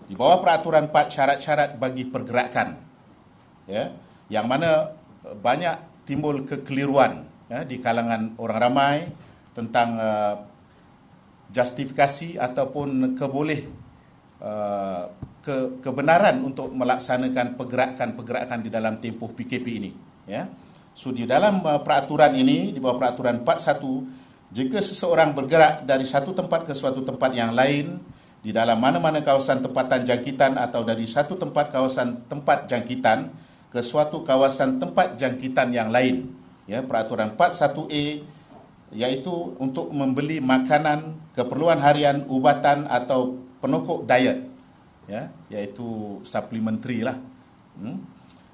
Di bawah peraturan 4 syarat-syarat bagi pergerakan, ya, yang mana banyak timbul kekeliruan, ya, di kalangan orang ramai tentang justifikasi ataupun kebenaran untuk melaksanakan pergerakan-pergerakan di dalam tempoh PKP ini, ya. So di dalam peraturan ini, di bawah peraturan 41, jika seseorang bergerak dari satu tempat ke suatu tempat yang lain di dalam mana-mana kawasan tempatan jangkitan atau dari satu kawasan tempat jangkitan ke suatu kawasan tempat jangkitan yang lain, ya, peraturan 41A, iaitu untuk membeli makanan, keperluan harian, ubatan atau penokok diet, ya, iaitu supplementary lah.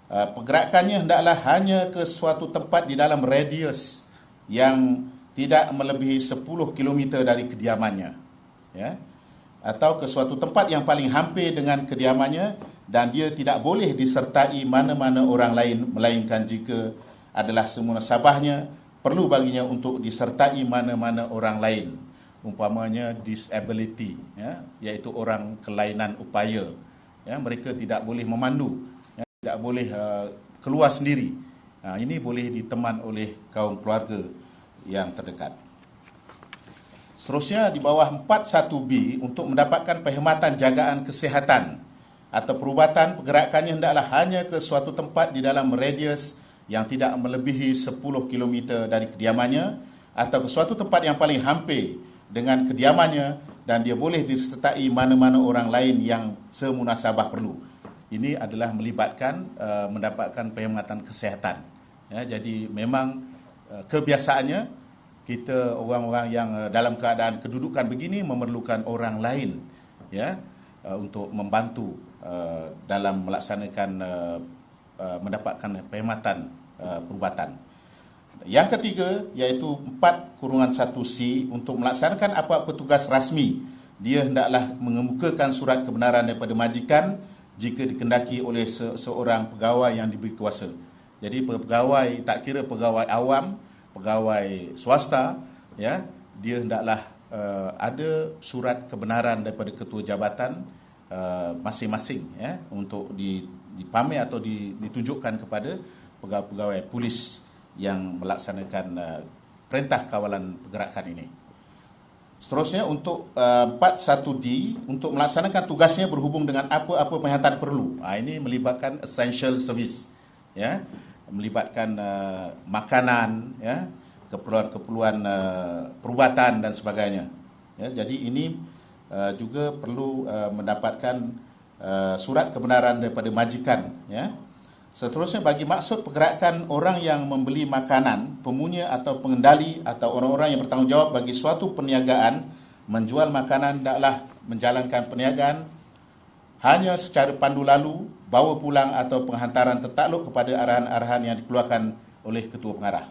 Pergerakannya hendaklah hanya ke suatu tempat di dalam radius yang tidak melebihi 10 km dari kediamannya, ya, atau ke suatu tempat yang paling hampir dengan kediamannya, dan dia tidak boleh disertai mana-mana orang lain melainkan jika adalah semunasabahnya perlu baginya untuk disertai mana-mana orang lain, umpamanya disability, ya, iaitu orang kelainan upaya, ya, mereka tidak boleh memandu, ya, tidak boleh keluar sendiri. Ini boleh diteman oleh kaum keluarga yang terdekat. Seterusnya di bawah 41B, untuk mendapatkan perkhidmatan jagaan kesihatan atau perubatan, pergerakannya hendaklah hanya ke suatu tempat di dalam radius yang tidak melebihi 10 km dari kediamannya atau ke suatu tempat yang paling hampir dengan kediamannya, dan dia boleh disertai mana-mana orang lain yang semunasabah perlu. Ini adalah melibatkan mendapatkan perkhidmatan kesihatan, ya. Jadi memang kebiasaannya kita orang-orang yang dalam keadaan kedudukan begini memerlukan orang lain, ya, untuk membantu dalam melaksanakan mendapatkan perkhidmatan perubatan. Yang ketiga iaitu 4-1C, untuk melaksanakan apa-apa tugas rasmi, dia hendaklah mengemukakan surat kebenaran daripada majikan jika dikendaki oleh seorang pegawai yang diberi kuasa. Jadi pegawai, tak kira pegawai awam, pegawai swasta, ya, dia hendaklah ada surat kebenaran daripada ketua jabatan masing-masing, ya, untuk dipamer atau ditunjukkan kepada pegawai-pegawai polis yang melaksanakan perintah kawalan pergerakan ini. Seterusnya untuk 41D, untuk melaksanakan tugasnya berhubung dengan apa-apa perkhidmatan perlu. Ini melibatkan essential service, ya, melibatkan makanan, ya, keperluan-keperluan perubatan dan sebagainya, ya. Jadi ini juga perlu mendapatkan surat kebenaran daripada majikan, ya. Seterusnya bagi maksud pergerakan orang yang membeli makanan, pemunya atau pengendali atau orang-orang yang bertanggungjawab bagi suatu perniagaan menjual makanan hendaklah menjalankan perniagaan hanya secara pandu lalu, bawa pulang atau penghantaran tertakluk kepada arahan-arahan yang dikeluarkan oleh ketua pengarah.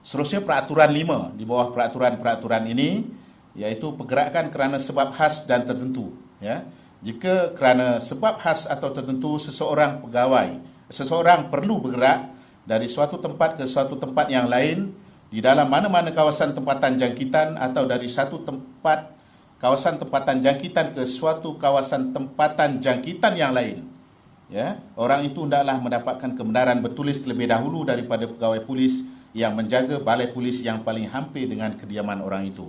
Seterusnya peraturan 5 di bawah peraturan-peraturan ini, iaitu pergerakan kerana sebab khas dan tertentu, ya. Jika kerana sebab khas atau tertentu seseorang perlu bergerak dari suatu tempat ke suatu tempat yang lain di dalam mana-mana kawasan tempatan jangkitan atau dari satu kawasan tempatan jangkitan ke suatu kawasan tempatan jangkitan yang lain, ya, orang itu hendaklah mendapatkan kebenaran bertulis terlebih dahulu daripada pegawai polis yang menjaga balai polis yang paling hampir dengan kediaman orang itu.